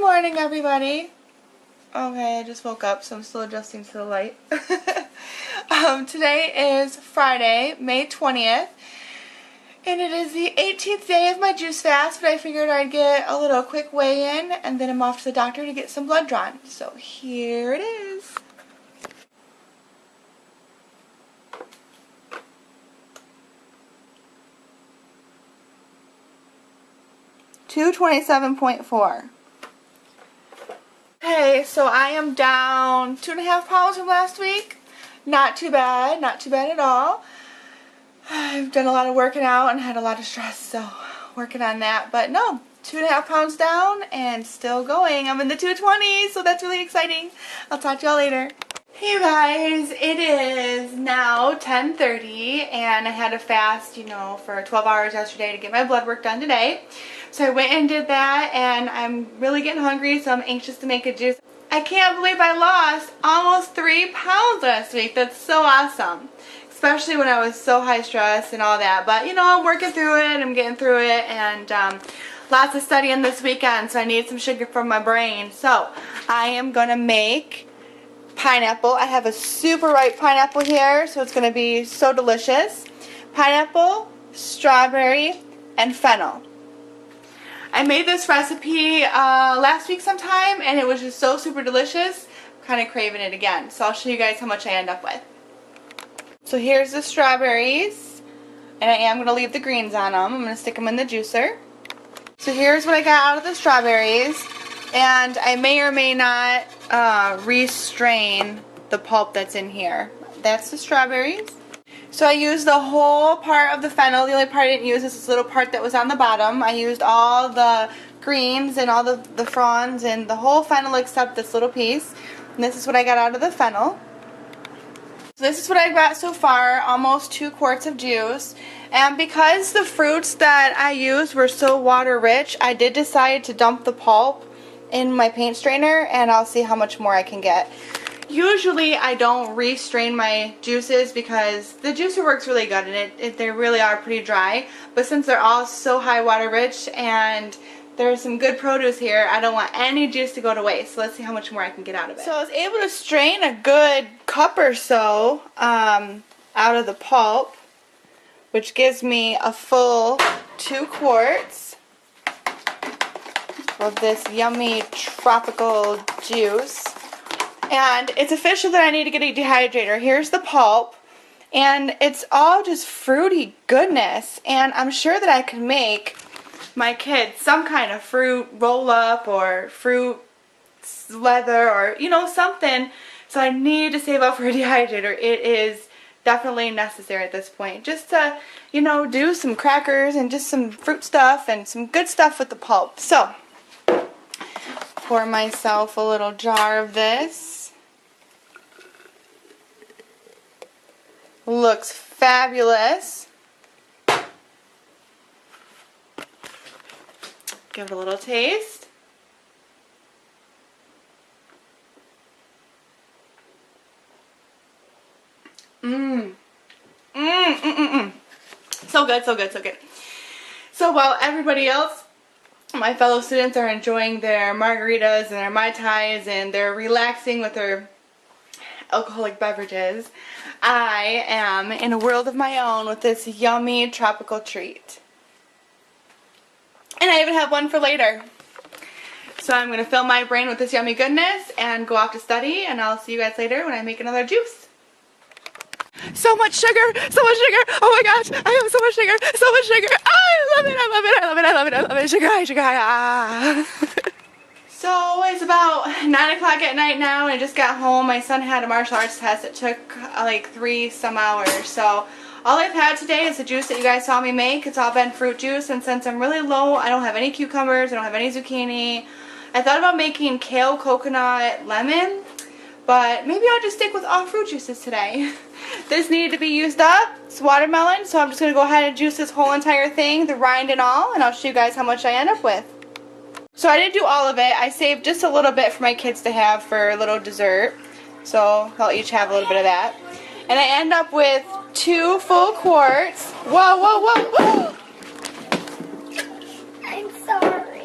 morning, everybody. Okay, I just woke up, so I'm still adjusting to the light. Today is Friday, May 20th, and it is the 18th day of my juice fast, but I figured I'd get a little quick weigh-in, and then I'm off to the doctor to get some blood drawn. So here it is. $227.4. Okay, so I am down 2.5 pounds from last week. Not too bad at all. I've done a lot of working out and had a lot of stress, so working on that. But no, 2.5 pounds down and still going. I'm in the 220s, so that's really exciting. I'll talk to y'all later. Hey you guys, it is now 10:30 and I had to fast, for 12 hours yesterday to get my blood work done today. So I went and did that, and I'm really getting hungry, so I'm anxious to make a juice. I can't believe I lost almost 3 pounds last week. That's so awesome. Especially when I was so high stress and all that. But, I'm working through it. I'm getting through it. And lots of studying this weekend, so I need some sugar for my brain. So I am going to make pineapple. I have a super ripe pineapple here, so it's going to be so delicious. Pineapple, strawberry, and fennel. I made this recipe last week sometime, and it was just so super delicious. I'm kind of craving it again. So I'll show you guys how much I end up with. So here's the strawberries, and I am going to leave the greens on them. I'm going to stick them in the juicer. So here's what I got out of the strawberries, and I may or may not restrain the pulp that's in here. That's the strawberries. So I used the whole part of the fennel. The only part I didn't use is this little part that was on the bottom. I used all the greens and all the fronds and the whole fennel except this little piece. And this is what I got out of the fennel. So this is what I got so far, almost 2 quarts of juice. And because the fruits that I used were so water rich, I did decide to dump the pulp in my paint strainer, and I'll see how much more I can get. Usually I don't restrain my juices because the juicer works really good and they really are pretty dry. But since they're all so high water rich and there's some good produce here, I don't want any juice to go to waste. So let's see how much more I can get out of it. So I was able to strain a good cup or so out of the pulp, which gives me a full 2 quarts of this yummy tropical juice. And it's official that I need to get a dehydrator. Here's the pulp, and it's all just fruity goodness. And I'm sure that I could make my kids some kind of fruit roll-up or fruit leather or, something. So I need to save up for a dehydrator. It is definitely necessary at this point. Just to, do some crackers and just some fruit stuff and some good stuff with the pulp. So, pour myself a little jar of this. Looks fabulous. Give it a little taste. So good, so good, so good. So while everybody else, my fellow students, are enjoying their margaritas and their Mai Tais and they're relaxing with their alcoholic beverages, I am in a world of my own with this yummy tropical treat. And I even have one for later. So I'm going to fill my brain with this yummy goodness and go off to study, and I'll see you guys later when I make another juice. So much sugar! So much sugar! Oh my gosh! I have so much sugar! So much sugar! Oh, I love it! I love it! I love it! I love it! I love it! Sugar high! Sugar high! Ah! So it's about 9 o'clock at night now, and I just got home. My son had a martial arts test. It took like 3 some hours. So all I've had today is the juice that you guys saw me make. It's all been fruit juice, and since I'm really low, I don't have any cucumbers, I don't have any zucchini. I thought about making kale, coconut, lemon, but maybe I'll just stick with all fruit juices today. This needed to be used up. It's watermelon, so I'm just going to go ahead and juice this whole entire thing, the rind and all, and I'll show you guys how much I end up with. So I didn't do all of it. I saved just a little bit for my kids to have for a little dessert. So they'll each have a little bit of that. And I end up with 2 full quarts. Whoa, whoa, whoa, whoa! I'm sorry.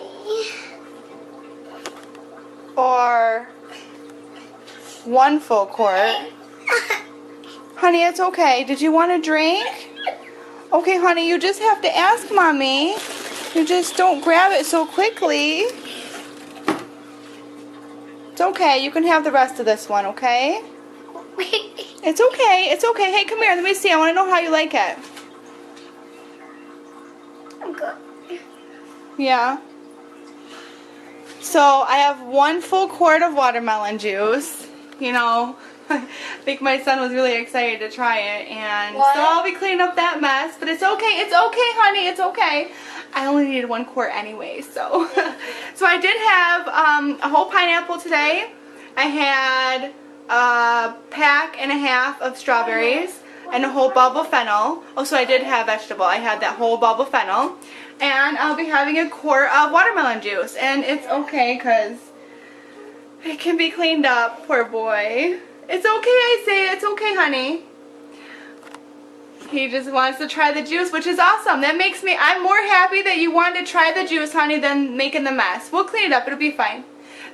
for 1 full quart. Honey, it's okay. Did you want a drink? Okay, honey, you just have to ask Mommy. You just don't grab it so quickly. It's okay. You can have the rest of this one, okay? It's okay. It's okay. Hey, come here. Let me see. I want to know how you like it. I'm good. Yeah. So I have 1 full quart of watermelon juice. You know, I think my son was really excited to try it, and so I'll be cleaning up that mess. But it's okay. It's okay, honey. It's okay. I only needed 1 quart anyway, so. So I did have a whole pineapple today. I had a pack and a half of strawberries and a whole bulb of fennel. Oh, so I did have vegetable. I had that whole bulb of fennel. And I'll be having a quart of watermelon juice. And it's okay because it can be cleaned up. Poor boy. It's okay, I say. It's okay, honey. He just wants to try the juice, which is awesome. That makes me, I'm more happy that you wanted to try the juice, honey, than making the mess. We'll clean it up. It'll be fine.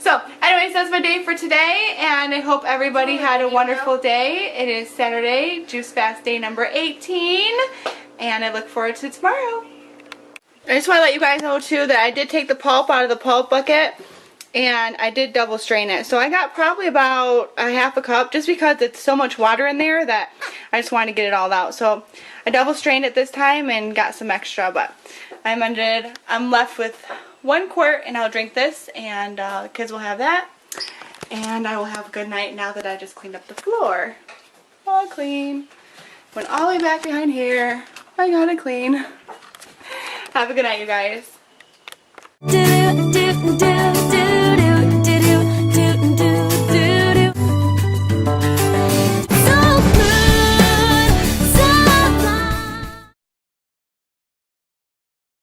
So, anyways, that's my day for today, and I hope everybody had a wonderful day. It is Saturday, Juice Fast Day number 18, and I look forward to tomorrow. I just want to let you guys know, too, that I did take the pulp out of the pulp bucket, and I did double strain it. So I got probably about a half a cup, just because it's so much water in there that I just wanted to get it all out. So I double strained it this time and got some extra, but I'm left with 1 quart, and I'll drink this, and the kids will have that, and I will have a good night now that I just cleaned up the floor. All clean. Went all the way back behind here. I got it clean. Have a good night, you guys.